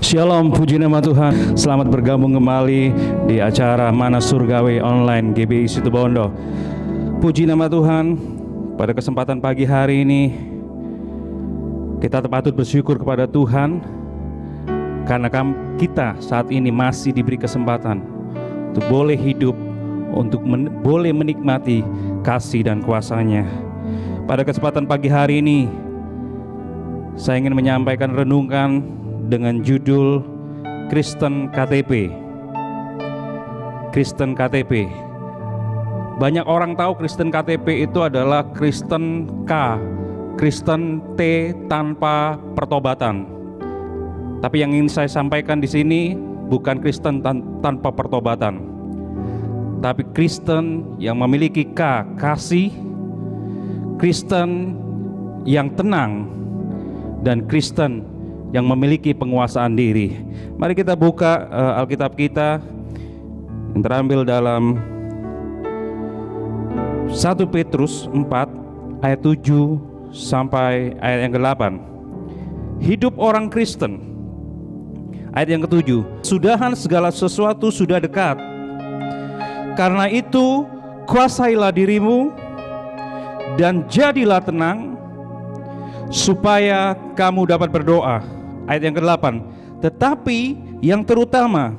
Shalom, puji nama Tuhan. Selamat bergabung kembali di acara Mana Surgawi Online GBI Situbondo. Puji nama Tuhan, pada kesempatan pagi hari ini kita patut bersyukur kepada Tuhan karena kita saat ini masih diberi kesempatan untuk boleh hidup, untuk boleh menikmati kasih dan kuasa-Nya. Pada kesempatan pagi hari ini saya ingin menyampaikan renungan dengan judul Kristen KTP. Kristen KTP. Banyak orang tahu Kristen KTP itu adalah Kristen K, Kristen T tanpa pertobatan. Tapi yang ingin saya sampaikan di sini bukan Kristen tanpa pertobatan, tapi Kristen yang memiliki K, kasih, Kristen yang tenang, dan Kristen yang memiliki penguasaan diri. Mari kita buka Alkitab kita yang terambil dalam 1 Petrus 4 ayat 7 sampai ayat yang ke-8. Hidup orang Kristen. Ayat yang ke-7. Sudahan segala sesuatu sudah dekat. Karena itu kuasailah dirimu dan jadilah tenang supaya kamu dapat berdoa. Ayat yang ke-8. Tetapi yang terutama,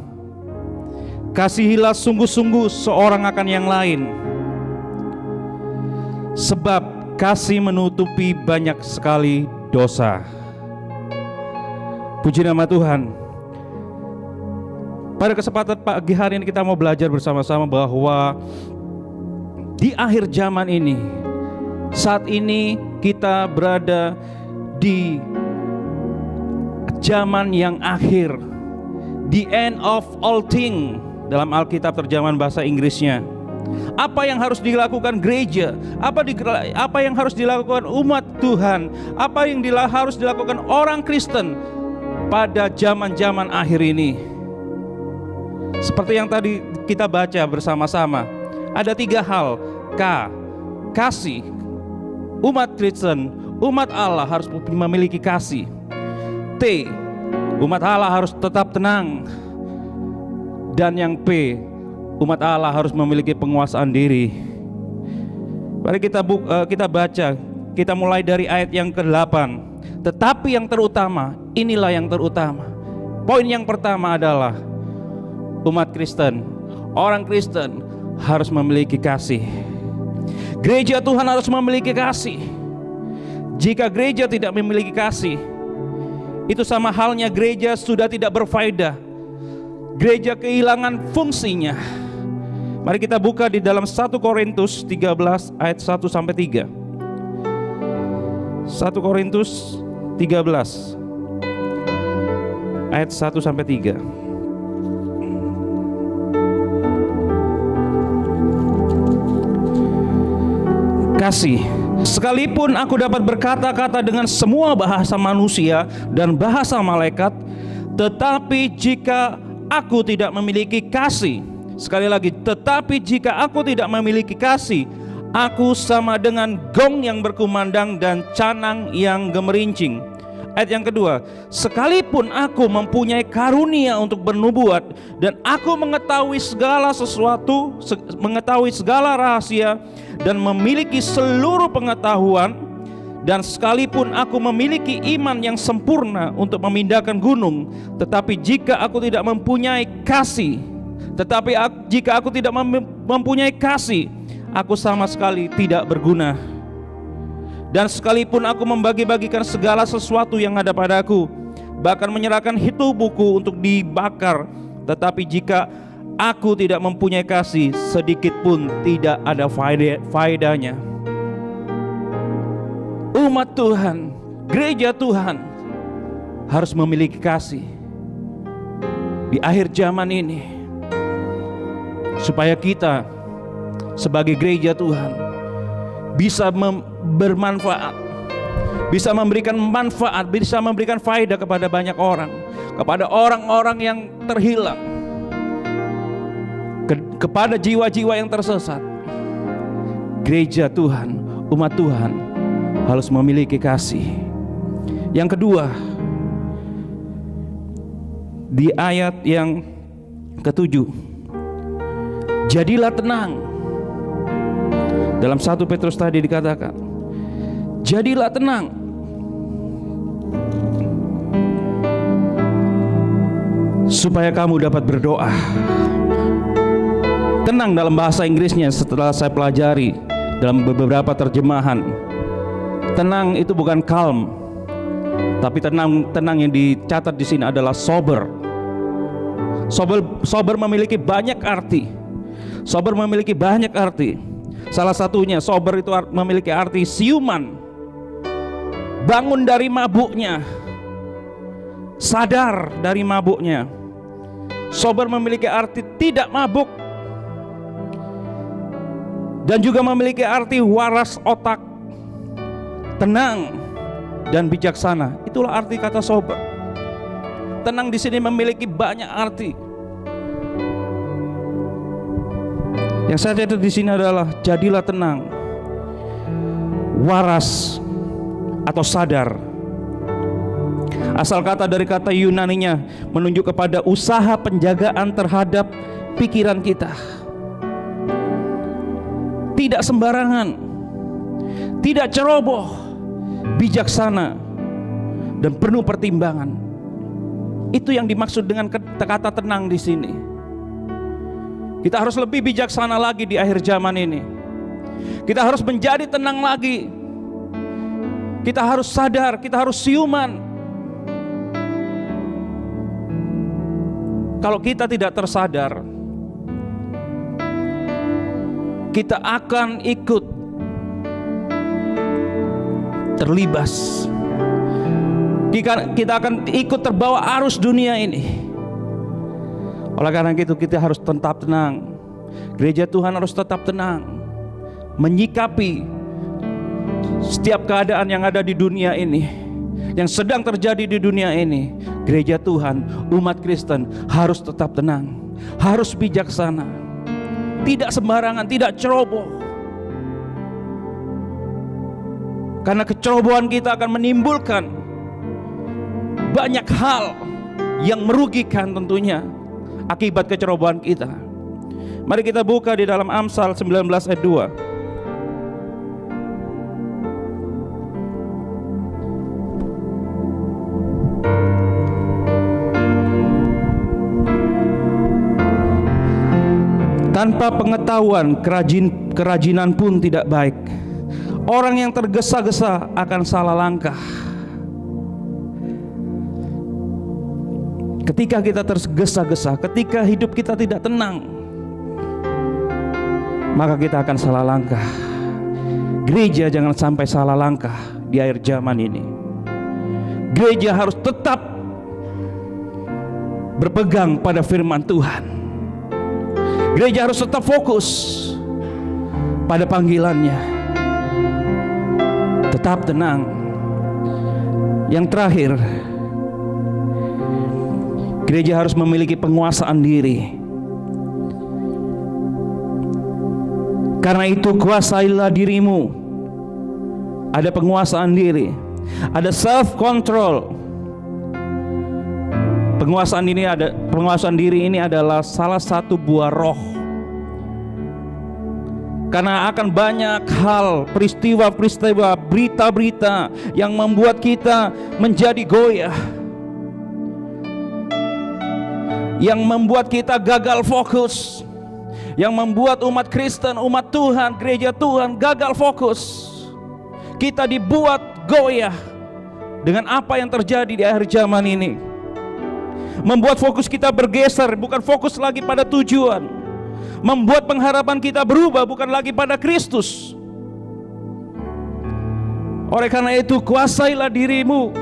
kasihilah sungguh-sungguh seorang akan yang lain, sebab kasih menutupi banyak sekali dosa. Puji nama Tuhan. Pada kesempatan pagi hari ini kita mau belajar bersama-sama bahwa di akhir zaman ini, saat ini kita berada di zaman yang akhir, the end of all thing dalam Alkitab terjemahan bahasa Inggrisnya. Apa yang harus dilakukan gereja? Apa yang harus dilakukan umat Tuhan? Apa yang harus dilakukan orang Kristen pada zaman-zaman akhir ini? Seperti yang tadi kita baca bersama-sama, ada 3 hal. K, kasih. Umat Kristen, umat Allah harus memiliki kasih. T, umat Allah harus tetap tenang. Dan yang P, umat Allah harus memiliki penguasaan diri. Mari kita baca. Kita mulai dari ayat yang ke-8. Tetapi yang terutama, inilah yang terutama. Poin yang pertama adalah umat Kristen, orang Kristen harus memiliki kasih. Gereja Tuhan harus memiliki kasih. Jika gereja tidak memiliki kasih, itu sama halnya gereja sudah tidak berfaedah. Gereja kehilangan fungsinya. Mari kita buka di dalam 1 Korintus 13 ayat 1 sampai 3. 1 Korintus 13 ayat 1 sampai 3. Kasih. Sekalipun aku dapat berkata-kata dengan semua bahasa manusia dan bahasa malaikat, tetapi jika aku tidak memiliki kasih, sekali lagi, tetapi jika aku tidak memiliki kasih, aku sama dengan gong yang berkumandang dan canang yang gemerincing. Ayat yang kedua, sekalipun aku mempunyai karunia untuk bernubuat dan aku mengetahui segala sesuatu, mengetahui segala rahasia dan memiliki seluruh pengetahuan, dan sekalipun aku memiliki iman yang sempurna untuk memindahkan gunung, tetapi jika aku tidak mempunyai kasih, jika aku tidak mempunyai kasih, aku sama sekali tidak berguna. Dan sekalipun aku membagi-bagikan segala sesuatu yang ada padaku, bahkan menyerahkan tubuhku untuk dibakar, tetapi jika aku tidak mempunyai kasih, sedikit pun tidak ada faedahnya. Umat Tuhan, gereja Tuhan harus memiliki kasih di akhir zaman ini, supaya kita sebagai gereja Tuhan bisa bermanfaat, bisa memberikan manfaat, bisa memberikan faedah kepada banyak orang, kepada orang-orang yang terhilang, kepada jiwa-jiwa yang tersesat. Gereja Tuhan, umat Tuhan harus memiliki kasih. Yang kedua, di ayat yang ke-7. Jadilah tenang. Dalam 1 Petrus tadi dikatakan, jadilah tenang. Supaya kamu dapat berdoa. Tenang dalam bahasa Inggrisnya setelah saya pelajari dalam beberapa terjemahan. Tenang itu bukan calm, tapi tenang yang dicatat di sini adalah sober. Sober memiliki banyak arti. Sober memiliki banyak arti. Salah satunya sober itu memiliki arti siuman, bangun dari mabuknya, sadar dari mabuknya. Sober memiliki arti tidak mabuk, dan juga memiliki arti waras otak, tenang dan bijaksana. Itulah arti kata sober. Tenang di sini memiliki banyak arti. Yang saya catat di sini adalah jadilah tenang, waras atau sadar. Asal kata dari kata Yunaninya menunjuk kepada usaha penjagaan terhadap pikiran kita. Tidak sembarangan, tidak ceroboh, bijaksana, dan penuh pertimbangan. Itu yang dimaksud dengan kata tenang di sini. Kita harus lebih bijaksana lagi di akhir zaman ini. Kita harus menjadi tenang lagi. Kita harus sadar, kita harus siuman. Kalau kita tidak tersadar, kita akan ikut terlibas. Kita akan ikut terbawa arus dunia ini. Oleh karena itu kita harus tetap tenang. Gereja Tuhan harus tetap tenang, menyikapi setiap keadaan yang ada di dunia ini, yang sedang terjadi di dunia ini. Gereja Tuhan, umat Kristen harus tetap tenang, harus bijaksana, tidak sembarangan, tidak ceroboh. Karena kecerobohan kita akan menimbulkan banyak hal yang merugikan tentunya akibat kecerobohan kita. Mari kita buka di dalam Amsal 19 ayat 2. Tanpa pengetahuan kerajinan pun tidak baik. Orang yang tergesa-gesa akan salah langkah. Ketika kita tergesa-gesa, ketika hidup kita tidak tenang, maka kita akan salah langkah. Gereja jangan sampai salah langkah di akhir zaman ini. Gereja harus tetap berpegang pada firman Tuhan. Gereja harus tetap fokus pada panggilannya. Tetap tenang. Yang terakhir, gereja harus memiliki penguasaan diri. Karena itu kuasailah dirimu. Ada penguasaan diri, ada self control. Penguasaan diri ini adalah salah satu buah roh. Karena akan banyak hal, peristiwa-peristiwa, berita-berita yang membuat kita menjadi goyah, yang membuat kita gagal fokus, yang membuat umat Kristen, umat Tuhan, gereja Tuhan gagal fokus. Kita dibuat goyah dengan apa yang terjadi di akhir zaman ini. Membuat fokus kita bergeser, bukan fokus lagi pada tujuan. Membuat pengharapan kita berubah, bukan lagi pada Kristus. Oleh karena itu kuasailah dirimu.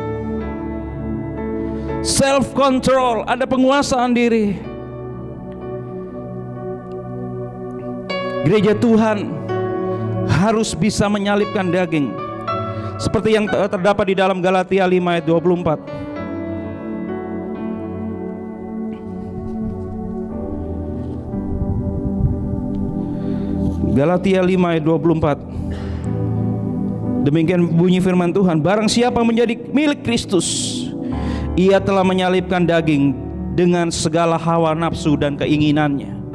Self control, ada penguasaan diri. Gereja Tuhan harus bisa menyalipkan daging, seperti yang terdapat di dalam Galatia 5 ayat 24. Galatia 5 ayat 24. Demikian bunyi firman Tuhan, barang siapa menjadi milik Kristus, ia telah menyalipkan daging dengan segala hawa nafsu dan keinginannya.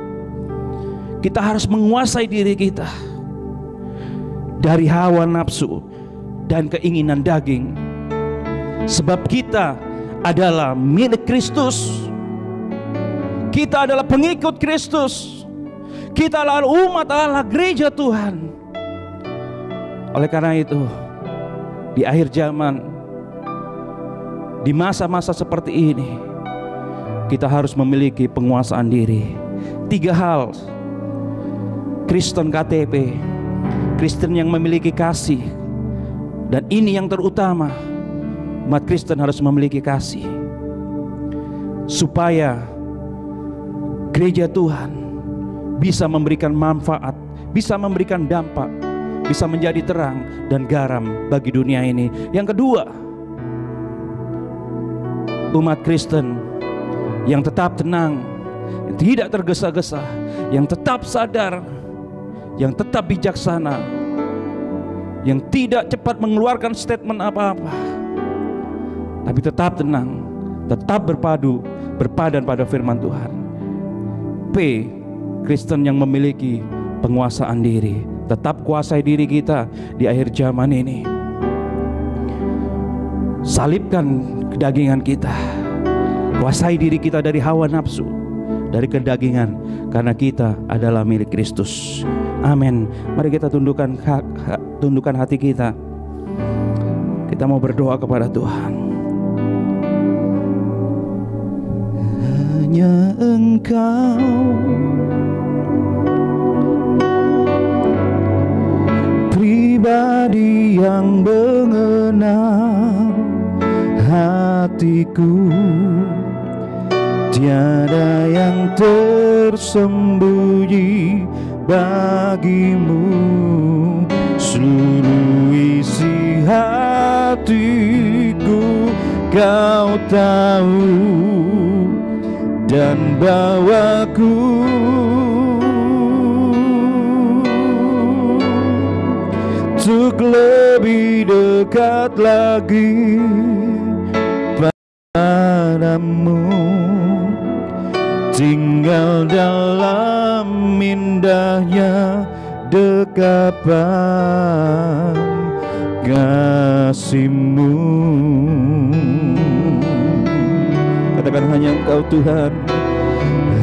Kita harus menguasai diri kita dari hawa nafsu dan keinginan daging, sebab kita adalah milik Kristus. Kita adalah pengikut Kristus. Kita adalah umat Allah, gereja Tuhan. Oleh karena itu, di akhir zaman, di masa-masa seperti ini, kita harus memiliki penguasaan diri. 3 hal. Kristen KTP, Kristen yang memiliki kasih. Dan ini yang terutama, umat Kristen harus memiliki kasih, supaya gereja Tuhan bisa memberikan manfaat, bisa memberikan dampak, bisa menjadi terang dan garam bagi dunia ini. Yang kedua, umat Kristen yang tetap tenang, yang tidak tergesa-gesa, yang tetap sadar, yang tetap bijaksana, yang tidak cepat mengeluarkan statement apa-apa, tapi tetap tenang, tetap berpadan pada firman Tuhan. P, Kristen yang memiliki penguasaan diri. Tetap kuasai diri kita di akhir zaman ini. Salibkan kedagingan kita, kuasai diri kita dari hawa nafsu, dari kedagingan, karena kita adalah milik Kristus. Amin. Mari kita tundukkan hati kita. Kita mau berdoa kepada Tuhan. Hanya Engkau pribadi yang mengenal hatiku, tiada yang tersembunyi bagimu. Seluruh isi hatiku Kau tahu, dan bawaku untuk lebih dekat lagi padamu, tinggal dalam indahnya dekapan kasih-Mu. Katakan, hanya Engkau Tuhan,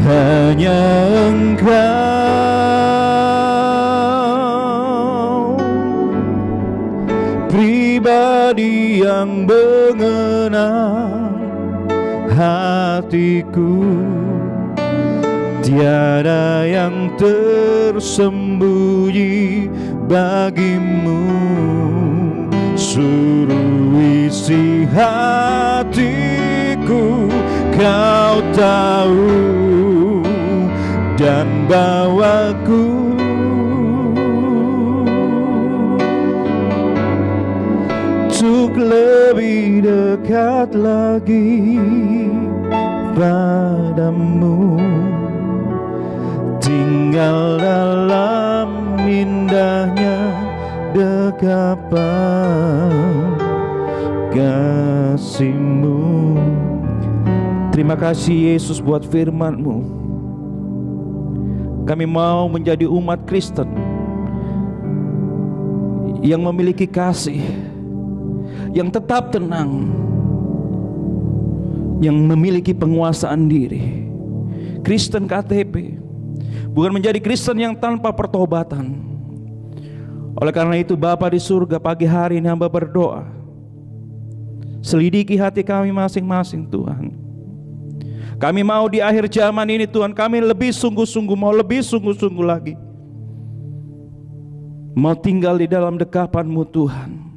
hanya Engkau pribadi yang mengenal hatiku, tiada yang tersembunyi bagimu. Seluruh isi hatiku Kau tahu, dan bawaku untuk lebih dekat lagi padamu, tinggal dalam indahnya dekapan kasih-Mu. Terima kasih Yesus buat firman-Mu. Kami mau menjadi umat Kristen yang memiliki kasih, yang tetap tenang, yang memiliki penguasaan diri. Kristen KTP, bukan menjadi Kristen yang tanpa pertobatan. Oleh karena itu Bapa di surga, pagi hari ini hamba berdoa, selidiki hati kami masing-masing Tuhan. Kami mau di akhir zaman ini Tuhan, kami lebih sungguh-sungguh, mau lebih sungguh-sungguh lagi, mau tinggal di dalam dekapan-Mu Tuhan.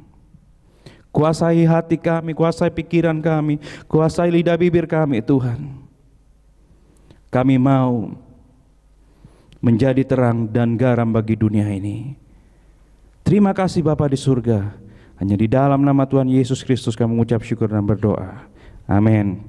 Kuasai hati kami, kuasai pikiran kami, kuasai lidah bibir kami Tuhan. Kami mau menjadi terang dan garam bagi dunia ini. Terima kasih Bapa di surga. Hanya di dalam nama Tuhan Yesus Kristus kami mengucap syukur dan berdoa. Amin.